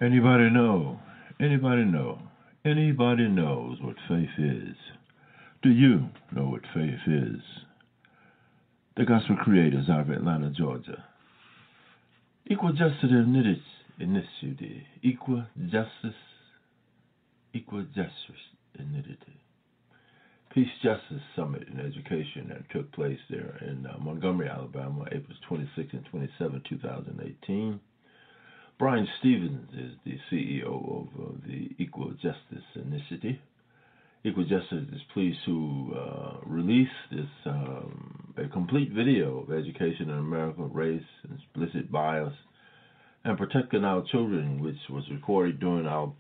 Anybody know? Anybody know? Anybody knows what faith is? Do you know what faith is? The Gospel Creators out of Atlanta, Georgia. Equal Justice Initiative. Equal Justice Initiative. Peace Justice Summit in Education that took place there in Montgomery, Alabama, April 26 and 27, 2018. Brian Stevenson is the CEO of the Equal Justice Initiative. Equal Justice is pleased to release this a complete video of education in America, race, implicit bias, and protecting our children, which was recorded during our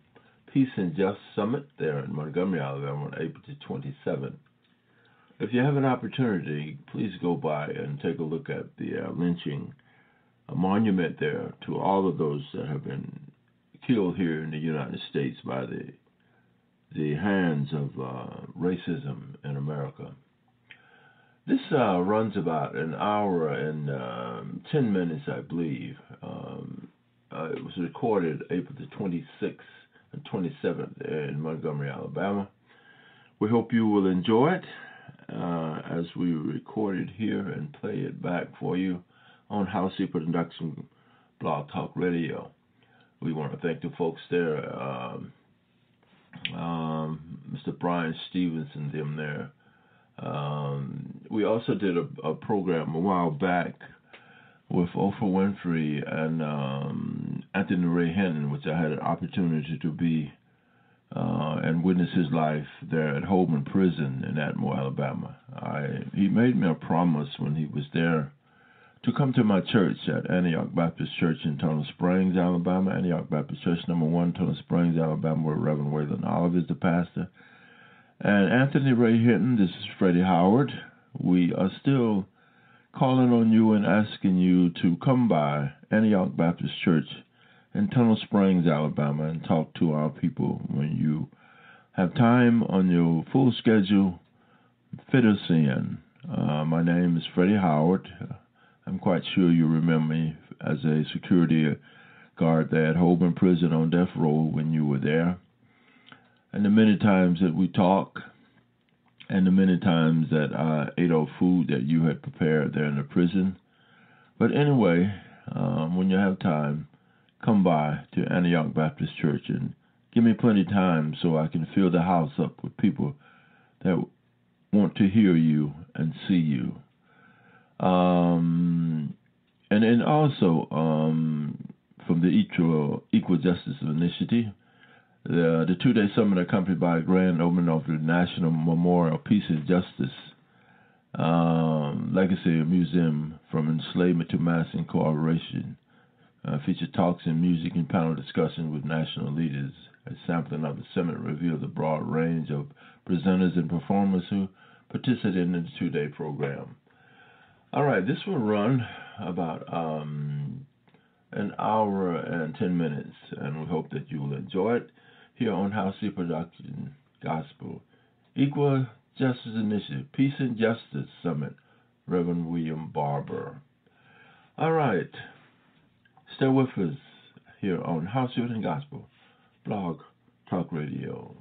Peace and Justice Summit there in Montgomery, Alabama on April 27. If you have an opportunity, please go by and take a look at the lynching monument there to all of those that have been killed here in the United States by the hands of racism in America. This runs about an hour and 10 minutes, I believe. It was recorded April the 26th and 27th in Montgomery, Alabama. We hope you will enjoy it as we record it here and play it back for you on Howcee Productions Blog Talk Radio. We want to thank the folks there, Mr. Brian Stevenson, them there. We also did a program a while back with Oprah Winfrey and Anthony Ray Hinton, which I had an opportunity to be and witness his life there at Holman Prison in Atmore, Alabama. He made me a promise when he was there to come to my church at Antioch Baptist Church in Tunnel Springs, Alabama. Antioch Baptist Church, number 1, Tunnel Springs, Alabama, where Reverend Waylon Oliver is the pastor. And Anthony Ray Hinton, this is Freddie Howard. We are still calling on you and asking you to come by Antioch Baptist Church in Tunnel Springs, Alabama, and talk to our people when you have time on your full schedule. Fit us in. My name is Freddie Howard. I'm quite sure you remember me as a security guard there at Holborn Prison on death row when you were there. And the many times that we talk, and the many times that I ate off food that you had prepared there in the prison. But anyway, when you have time, come by to Antioch Baptist Church and give me plenty of time so I can fill the house up with people that want to hear you and see you. And then also from the Equal Justice Initiative, the two-day summit accompanied by a grand opening of the National Memorial Peace and Justice Legacy Museum from Enslavement to Mass Incarceration featured talks and music and panel discussion with national leaders. A sampling of the summit revealed the broad range of presenters and performers who participated in the two-day program. All right, this will run about an hour and 10 minutes, and we hope that you will enjoy it here on Howcee Productions Gospel. Equal Justice Initiative, Peace and Justice Summit, Reverend William Barber. All right, stay with us here on Howcee Productions Gospel, Blog Talk Radio.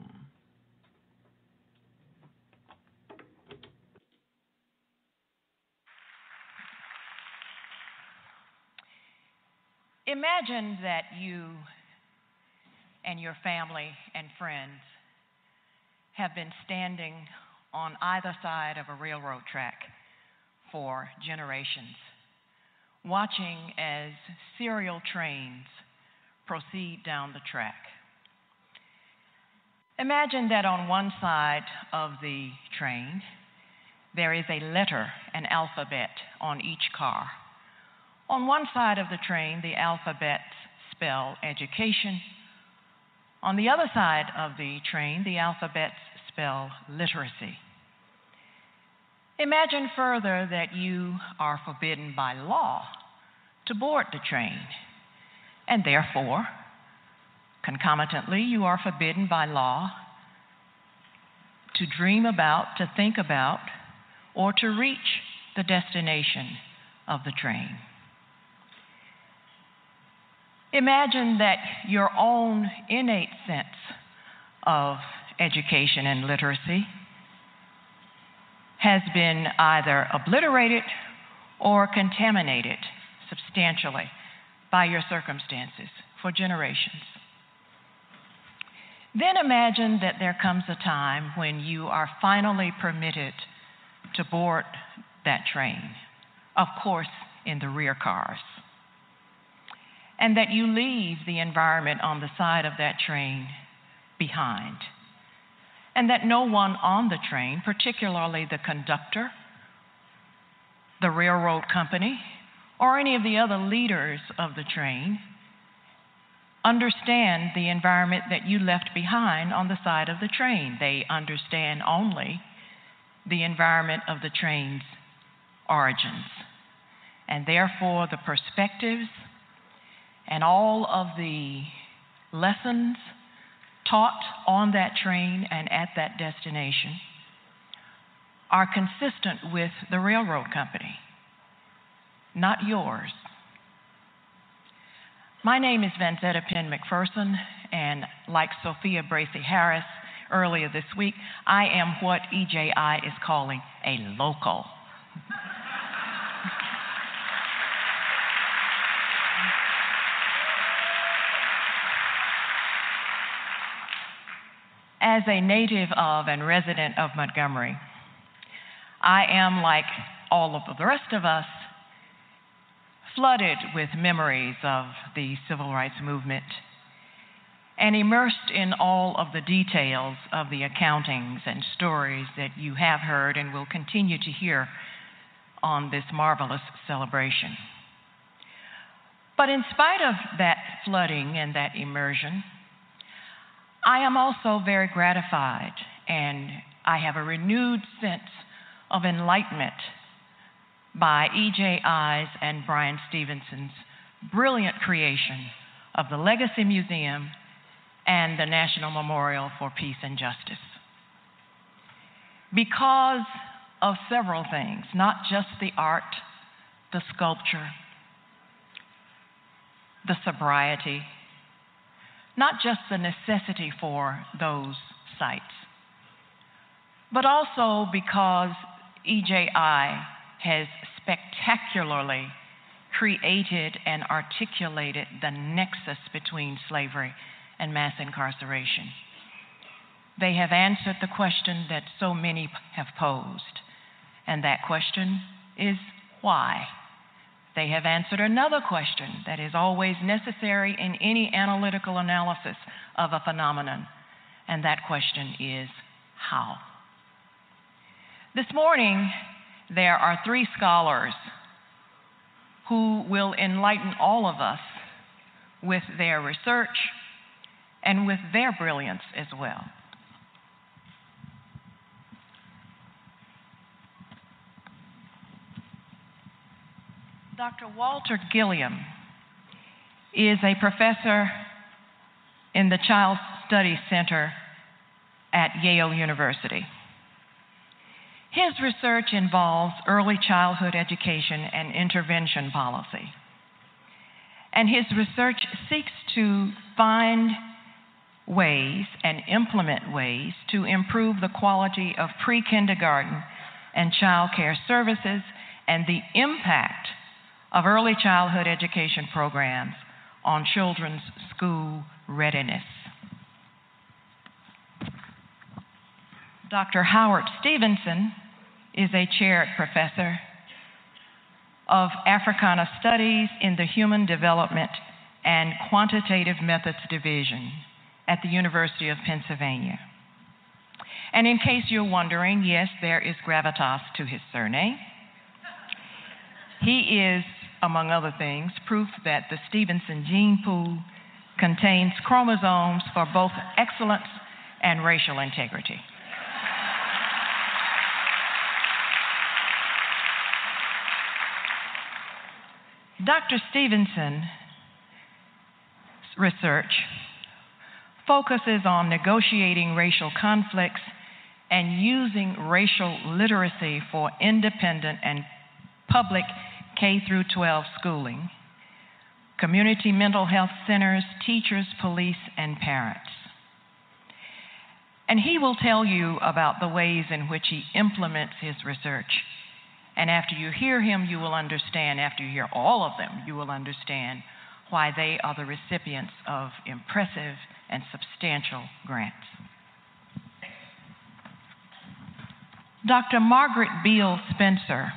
Imagine that you and your family and friends have been standing on either side of a railroad track for generations, watching as serial trains proceed down the track. Imagine that on one side of the train, there is a letter, an alphabet on each car. On one side of the train, the alphabets spell education. On the other side of the train, the alphabets spell literacy. Imagine further that you are forbidden by law to board the train, and therefore, concomitantly, you are forbidden by law to dream about, to think about, or to reach the destination of the train. Imagine that your own innate sense of education and literacy has been either obliterated or contaminated substantially by your circumstances for generations. Then imagine that there comes a time when you are finally permitted to board that train, of course, in the rear cars, and that you leave the environment on the side of that train behind, and that no one on the train, particularly the conductor, the railroad company, or any of the other leaders of the train, understand the environment that you left behind on the side of the train. They understand only the environment of the train's origins, and therefore the perspectives and all of the lessons taught on that train and at that destination are consistent with the railroad company, not yours. My name is Vanzetta Penn McPherson, and like Sophia Bracey Harris earlier this week, I am what EJI is calling a local. As a native of and resident of Montgomery, I am, like all of the rest of us, flooded with memories of the civil rights movement and immersed in all of the details of the accountings and stories that you have heard and will continue to hear on this marvelous celebration. But in spite of that flooding and that immersion, I am also very gratified, and I have a renewed sense of enlightenment by E.J.I.'s and Bryan Stevenson's brilliant creation of the Legacy Museum and the National Memorial for Peace and Justice. Because of several things, not just the art, the sculpture, the sobriety, not just the necessity for those sites, but also because E.J.I. has spectacularly created and articulated the nexus between slavery and mass incarceration. They have answered the question that so many have posed, and that question is why? They have answered another question that is always necessary in any analytical analysis of a phenomenon, and that question is how? This morning, there are three scholars who will enlighten all of us with their research and with their brilliance as well. Dr. Walter Gilliam is a professor in the Child Studies Center at Yale University. His research involves early childhood education and intervention policy. And his research seeks to find ways and implement ways to improve the quality of pre-kindergarten and child care services and the impact of early childhood education programs on children's school readiness. Dr. Howard Stevenson is a chaired professor of Africana Studies in the Human Development and Quantitative Methods Division at the University of Pennsylvania. And in case you're wondering, yes, there is gravitas to his surname. He is, among other things, proof that the Stevenson gene pool contains chromosomes for both excellence and racial integrity. Dr. Stevenson's research focuses on negotiating racial conflicts and using racial literacy for independent and public K-12 schooling, community mental health centers, teachers, police, and parents. And he will tell you about the ways in which he implements his research. And after you hear him, you will understand, after you hear all of them, you will understand why they are the recipients of impressive and substantial grants. Dr. Margaret Beale Spencer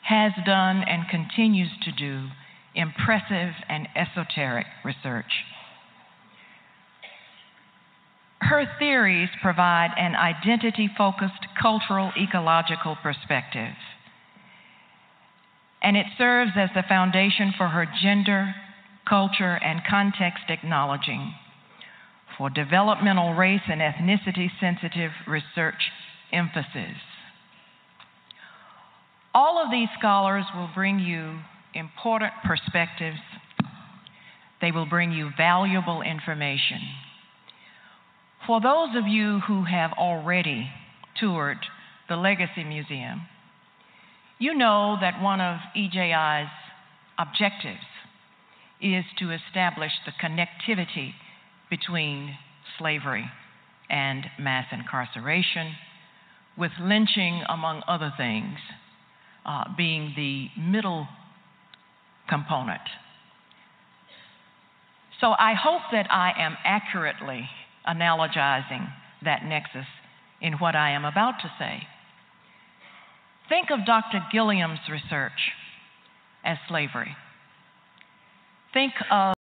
has done and continues to do impressive and esoteric research. Her theories provide an identity-focused cultural ecological perspective, and it serves as the foundation for her gender, culture, and context acknowledging for developmental race and ethnicity-sensitive research emphasis. All of these scholars will bring you important perspectives. They will bring you valuable information. For those of you who have already toured the Legacy Museum, you know that one of E.J.I.'s objectives is to establish the connectivity between slavery and mass incarceration, with lynching, among other things, being the middle component. So I hope that I am accurately analogizing that nexus in what I am about to say. Think of Dr. Gilliam's research as slavery. Think of